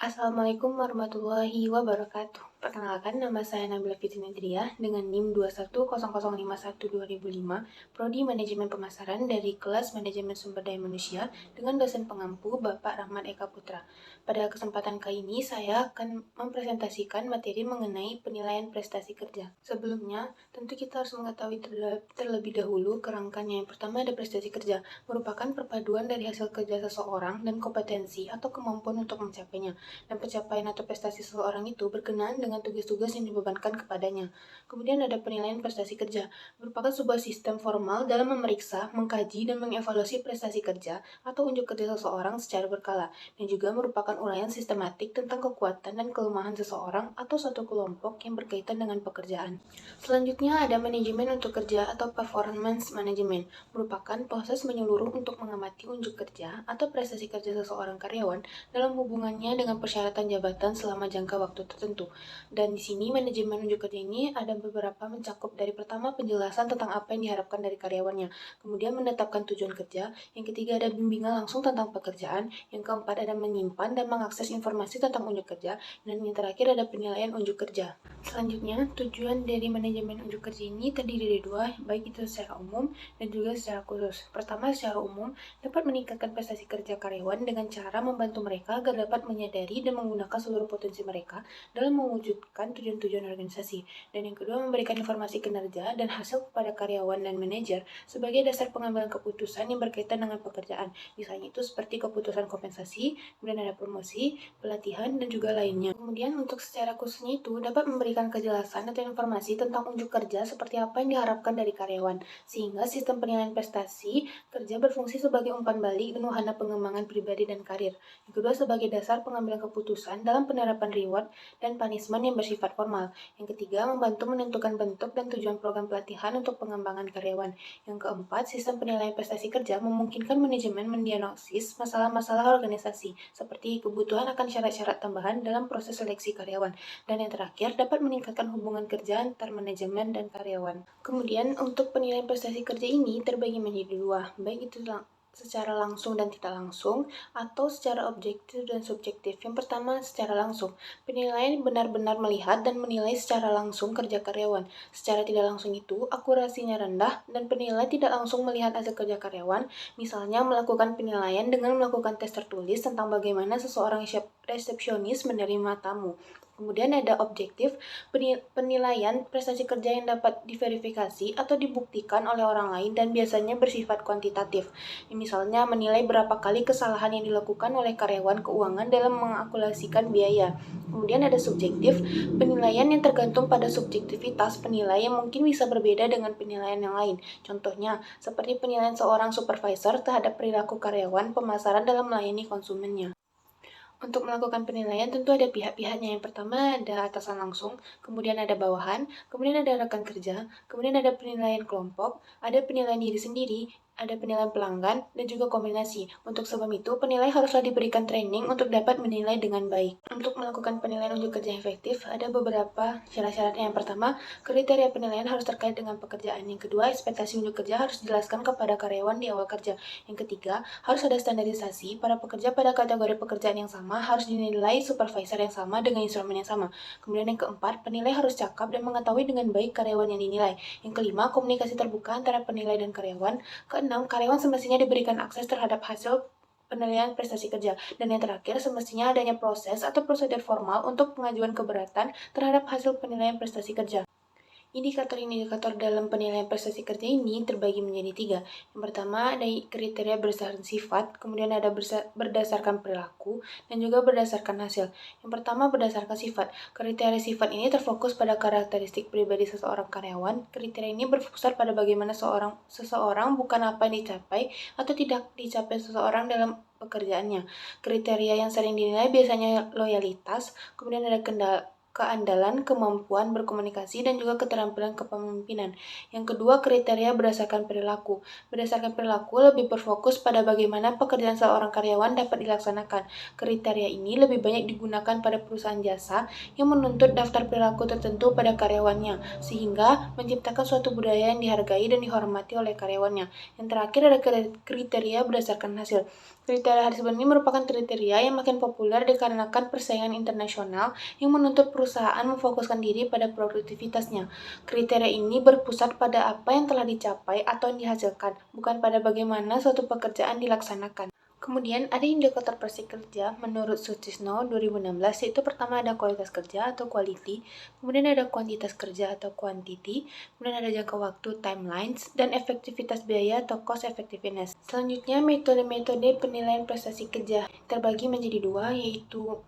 Assalamualaikum warahmatullahi wabarakatuh. Perkenalkan, nama saya Nabila Fitri Nadriah dengan NIM 210051205, Prodi Manajemen Pemasaran dari kelas Manajemen Sumber Daya Manusia dengan dosen pengampu Bapak Rahmat Eka Putra. Pada kesempatan kali ini, saya akan mempresentasikan materi mengenai penilaian prestasi kerja. Sebelumnya, tentu kita harus mengetahui terlebih dahulu kerangkanya. Yang pertama ada prestasi kerja, merupakan perpaduan dari hasil kerja seseorang dan kompetensi atau kemampuan untuk mencapainya, dan pencapaian atau prestasi seseorang itu berkenaan dengan tugas-tugas yang dibebankan kepadanya. Kemudian ada penilaian prestasi kerja, merupakan sebuah sistem formal dalam memeriksa, mengkaji, dan mengevaluasi prestasi kerja atau unjuk kerja seseorang secara berkala, dan juga merupakan uraian sistematik tentang kekuatan dan kelemahan seseorang atau suatu kelompok yang berkaitan dengan pekerjaan. Selanjutnya ada manajemen untuk kerja atau performance management, merupakan proses menyeluruh untuk mengamati unjuk kerja atau prestasi kerja seseorang karyawan dalam hubungannya dengan persyaratan jabatan selama jangka waktu tertentu. Dan di sini manajemen unjuk kerja ini ada beberapa mencakup dari pertama penjelasan tentang apa yang diharapkan dari karyawannya, kemudian menetapkan tujuan kerja, yang ketiga ada bimbingan langsung tentang pekerjaan, yang keempat ada menyimpan dan mengakses informasi tentang unjuk kerja, dan yang terakhir ada penilaian unjuk kerja. Selanjutnya, tujuan dari manajemen unjuk kerja ini terdiri dari dua, baik itu secara umum dan juga secara khusus. Pertama, secara umum, dapat meningkatkan prestasi kerja karyawan dengan cara membantu mereka agar dapat menyadari dan menggunakan seluruh potensi mereka dalam mewujudkan tujuan-tujuan organisasi. Dan yang kedua, memberikan informasi kinerja dan hasil kepada karyawan dan manajer sebagai dasar pengambilan keputusan yang berkaitan dengan pekerjaan. Misalnya itu seperti keputusan kompensasi, kemudian ada promosi, pelatihan, dan juga lainnya. Kemudian untuk secara khususnya itu dapat memberikan kejelasan atau informasi tentang unjuk kerja seperti apa yang diharapkan dari karyawan, sehingga sistem penilaian prestasi kerja berfungsi sebagai umpan balik dan wahana pengembangan pribadi dan karir. Yang kedua, sebagai dasar pengambilan keputusan dalam penerapan reward dan punishment yang bersifat formal. Yang ketiga, membantu menentukan bentuk dan tujuan program pelatihan untuk pengembangan karyawan. Yang keempat, sistem penilaian prestasi kerja memungkinkan manajemen mendiagnosis masalah-masalah organisasi, seperti kebutuhan akan syarat-syarat tambahan dalam proses seleksi karyawan. Dan yang terakhir, dapat meningkatkan hubungan kerja antar manajemen dan karyawan. Kemudian, untuk penilaian prestasi kerja ini terbagi menjadi dua, baik itu secara langsung dan tidak langsung, atau secara objektif dan subjektif. Yang pertama, secara langsung. Penilaian benar-benar melihat dan menilai secara langsung kerja karyawan. Secara tidak langsung itu, akurasinya rendah, dan penilai tidak langsung melihat hasil kerja karyawan, misalnya melakukan penilaian dengan melakukan tes tertulis tentang bagaimana seseorang resepsionis menerima tamu. Kemudian ada objektif, penilaian prestasi kerja yang dapat diverifikasi atau dibuktikan oleh orang lain dan biasanya bersifat kuantitatif. Misalnya menilai berapa kali kesalahan yang dilakukan oleh karyawan keuangan dalam mengakulasikan biaya. Kemudian ada subjektif, penilaian yang tergantung pada subjektivitas penilai yang mungkin bisa berbeda dengan penilaian yang lain. Contohnya, seperti penilaian seorang supervisor terhadap perilaku karyawan pemasaran dalam melayani konsumennya. Untuk melakukan penilaian tentu ada pihak-pihaknya. Yang pertama ada atasan langsung, kemudian ada bawahan, kemudian ada rekan kerja, kemudian ada penilaian kelompok, ada penilaian diri sendiri, ada penilaian pelanggan, dan juga kombinasi. Untuk sebab itu, penilai haruslah diberikan training untuk dapat menilai dengan baik. Untuk melakukan penilaian unjuk kerja yang efektif, ada beberapa syarat-syaratnya. Yang pertama, kriteria penilaian harus terkait dengan pekerjaan. Yang kedua, ekspektasi unjuk kerja harus dijelaskan kepada karyawan di awal kerja. Yang ketiga, harus ada standarisasi para pekerja pada kategori pekerjaan yang sama harus dinilai supervisor yang sama dengan instrumen yang sama. Kemudian yang keempat, penilai harus cakap dan mengetahui dengan baik karyawan yang dinilai. Yang kelima, komunikasi terbuka antara penilai dan karyawan. Keenam, karyawan semestinya diberikan akses terhadap hasil penilaian prestasi kerja. Dan yang terakhir, semestinya adanya proses atau prosedur formal untuk pengajuan keberatan terhadap hasil penilaian prestasi kerja. Indikator-indikator dalam penilaian prestasi kerja ini terbagi menjadi tiga. Yang pertama ada kriteria berdasarkan sifat, kemudian ada berdasarkan perilaku, dan juga berdasarkan hasil. Yang pertama berdasarkan sifat. Kriteria sifat ini terfokus pada karakteristik pribadi seseorang karyawan. Kriteria ini berfokus pada bagaimana seseorang bukan apa yang dicapai atau tidak dicapai seseorang dalam pekerjaannya. Kriteria yang sering dinilai biasanya loyalitas, kemudian ada keandalan, kemampuan berkomunikasi, dan juga keterampilan kepemimpinan. Yang kedua, kriteria berdasarkan perilaku. Berdasarkan perilaku lebih berfokus pada bagaimana pekerjaan seorang karyawan dapat dilaksanakan. Kriteria ini lebih banyak digunakan pada perusahaan jasa yang menuntut daftar perilaku tertentu pada karyawannya, sehingga menciptakan suatu budaya yang dihargai dan dihormati oleh karyawannya. Yang terakhir ada kriteria berdasarkan hasil. Kriteria hasil ini merupakan kriteria yang makin populer dikarenakan persaingan internasional yang menuntut perusahaan memfokuskan diri pada produktivitasnya. Kriteria ini berpusat pada apa yang telah dicapai atau yang dihasilkan, bukan pada bagaimana suatu pekerjaan dilaksanakan. Kemudian ada indikator prestasi kerja menurut Sutisno 2016, yaitu pertama ada kualitas kerja atau quality, kemudian ada kuantitas kerja atau quantity, kemudian ada jangka waktu timelines, dan efektivitas biaya atau cost effectiveness. Selanjutnya metode-metode penilaian prestasi kerja terbagi menjadi dua, yaitu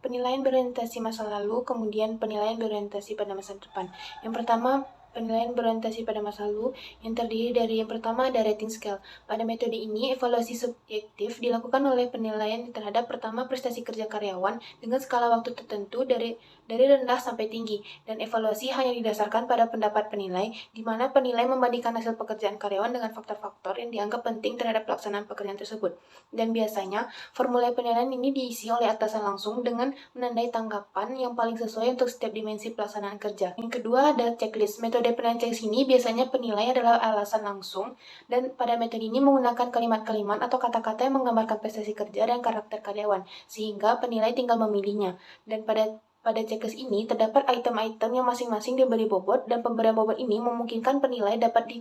penilaian berorientasi masa lalu, kemudian penilaian berorientasi pada masa depan. Yang pertama, penilaian berorientasi pada masa lalu yang terdiri dari yang pertama ada rating scale. Pada metode ini, evaluasi subjektif dilakukan oleh penilaian terhadap pertama prestasi kerja karyawan dengan skala waktu tertentu dari rendah sampai tinggi, dan evaluasi hanya didasarkan pada pendapat penilai, di mana penilai membandingkan hasil pekerjaan karyawan dengan faktor-faktor yang dianggap penting terhadap pelaksanaan pekerjaan tersebut. Dan biasanya, formulir penilaian ini diisi oleh atasan langsung dengan menandai tanggapan yang paling sesuai untuk setiap dimensi pelaksanaan kerja. Yang kedua ada checklist. Metode penilaian checklist ini biasanya penilai adalah alasan langsung, dan pada metode ini menggunakan kalimat-kalimat atau kata-kata yang menggambarkan prestasi kerja dan karakter karyawan, sehingga penilai tinggal memilihnya. Dan pada checklist ini terdapat item-item yang masing-masing diberi bobot, dan pemberian bobot ini memungkinkan penilai dapat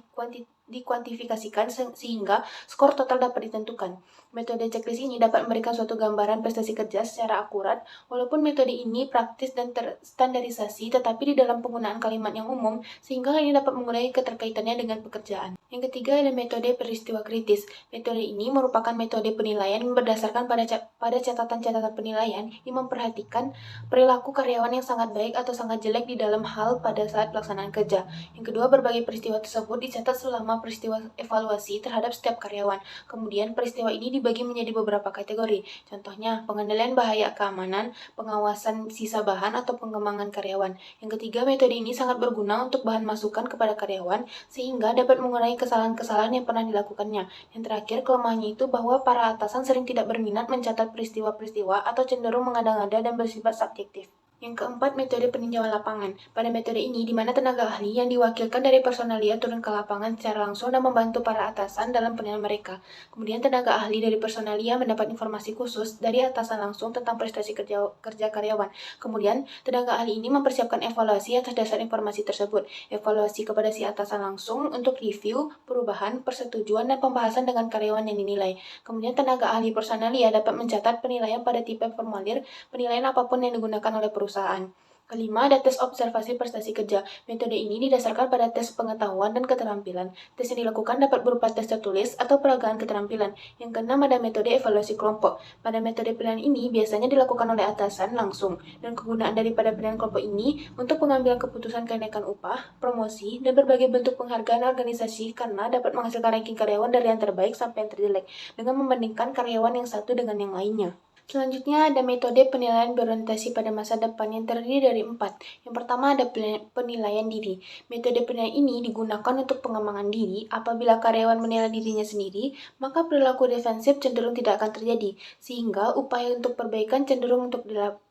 dikuantifikasikan sehingga skor total dapat ditentukan. Metode checklist ini dapat memberikan suatu gambaran prestasi kerja secara akurat, walaupun metode ini praktis dan terstandarisasi, tetapi di dalam penggunaan kalimat yang umum, sehingga hal ini dapat mengurangi keterkaitannya dengan pekerjaan. Yang ketiga ada metode peristiwa kritis. Metode ini merupakan metode penilaian yang berdasarkan pada catatan-catatan penilaian yang memperhatikan perilaku karyawan yang sangat baik atau sangat jelek di dalam hal pada saat pelaksanaan kerja. Yang kedua, berbagai peristiwa tersebut dicatat selama peristiwa evaluasi terhadap setiap karyawan. Kemudian, peristiwa ini dibagi menjadi beberapa kategori. Contohnya, pengendalian bahaya keamanan, pengawasan sisa bahan, atau pengembangan karyawan. Yang ketiga, metode ini sangat berguna untuk bahan masukan kepada karyawan, sehingga dapat mengurangi kesalahan-kesalahan yang pernah dilakukannya. Yang terakhir, kelemahannya itu bahwa para atasan sering tidak berminat mencatat peristiwa-peristiwa atau cenderung mengada-ngada dan bersifat subjektif. Yang keempat, metode peninjauan lapangan. Pada metode ini, di mana tenaga ahli yang diwakilkan dari personalia turun ke lapangan secara langsung dan membantu para atasan dalam penilaian mereka. Kemudian, tenaga ahli dari personalia mendapat informasi khusus dari atasan langsung tentang prestasi kerja karyawan. Kemudian, tenaga ahli ini mempersiapkan evaluasi atas dasar informasi tersebut. Evaluasi kepada si atasan langsung untuk review, perubahan, persetujuan, dan pembahasan dengan karyawan yang dinilai. Kemudian, tenaga ahli personalia dapat mencatat penilaian pada tipe formulir penilaian apapun yang digunakan oleh perusahaan. Kelima, ada tes observasi prestasi kerja. Metode ini didasarkan pada tes pengetahuan dan keterampilan. Tes yang dilakukan dapat berupa tes tertulis atau peragaan keterampilan. Yang keenam, ada metode evaluasi kelompok. Pada metode penilaian ini biasanya dilakukan oleh atasan langsung, dan kegunaan daripada penilaian kelompok ini untuk pengambilan keputusan kenaikan upah, promosi, dan berbagai bentuk penghargaan organisasi karena dapat menghasilkan ranking karyawan dari yang terbaik sampai yang terjelek, dengan membandingkan karyawan yang satu dengan yang lainnya. Selanjutnya ada metode penilaian berorientasi pada masa depan yang terdiri dari 4. Yang pertama ada penilaian diri. Metode penilaian ini digunakan untuk pengembangan diri. Apabila karyawan menilai dirinya sendiri, maka perilaku defensif cenderung tidak akan terjadi, sehingga upaya untuk perbaikan cenderung untuk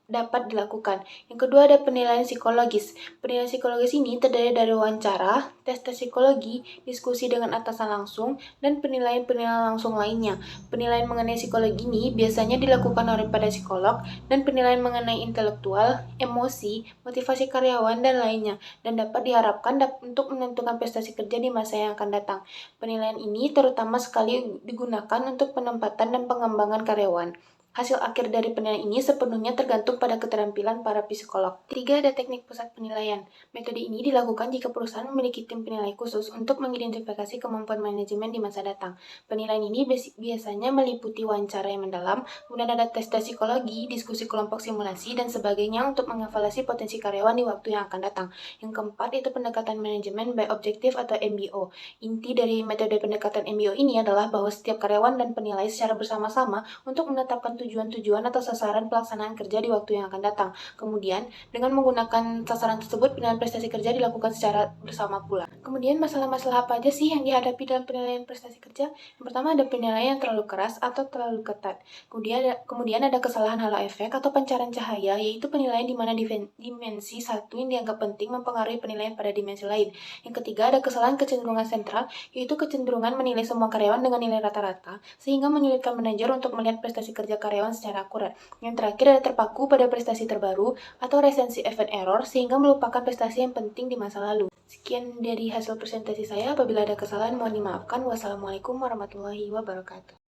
dapat dilakukan. Yang kedua ada penilaian psikologis. Penilaian psikologis ini terdiri dari wawancara, tes psikologi, diskusi dengan atasan langsung, dan penilaian-penilaian langsung lainnya. Penilaian mengenai psikologi ini biasanya dilakukan oleh pada psikolog, dan penilaian mengenai intelektual, emosi, motivasi karyawan, dan lainnya, dan dapat diharapkan untuk menentukan prestasi kerja di masa yang akan datang. Penilaian ini terutama sekali digunakan untuk penempatan dan pengembangan karyawan. Hasil akhir dari penilaian ini sepenuhnya tergantung pada keterampilan para psikolog. 3. Ada teknik pusat penilaian. Metode ini dilakukan jika perusahaan memiliki tim penilai khusus untuk mengidentifikasi kemampuan manajemen di masa datang. Penilaian ini biasanya meliputi wawancara yang mendalam, kemudian ada tes psikologi, diskusi kelompok simulasi, dan sebagainya untuk mengevaluasi potensi karyawan di waktu yang akan datang. Yang keempat itu pendekatan manajemen by objective atau MBO. Inti dari metode pendekatan MBO ini adalah bahwa setiap karyawan dan penilai secara bersama-sama untuk menetapkan tujuan tujuan-tujuan atau sasaran pelaksanaan kerja di waktu yang akan datang. Kemudian, dengan menggunakan sasaran tersebut, penilaian prestasi kerja dilakukan secara bersama pula. Kemudian, masalah-masalah apa aja sih yang dihadapi dalam penilaian prestasi kerja? Yang pertama ada penilaian yang terlalu keras atau terlalu ketat. Kemudian ada kesalahan halo efek atau pancaran cahaya, yaitu penilaian di mana dimensi satu yang dianggap penting mempengaruhi penilaian pada dimensi lain. Yang ketiga ada kesalahan kecenderungan sentral, yaitu kecenderungan menilai semua karyawan dengan nilai rata-rata, sehingga menyulitkan manajer untuk melihat prestasi kerja karyawan secara akurat. Yang terakhir ada terpaku pada prestasi terbaru atau recency event error, sehingga melupakan prestasi yang penting di masa lalu. Sekian dari hasil presentasi saya. Apabila ada kesalahan mohon dimaafkan. Wassalamualaikum warahmatullahi wabarakatuh.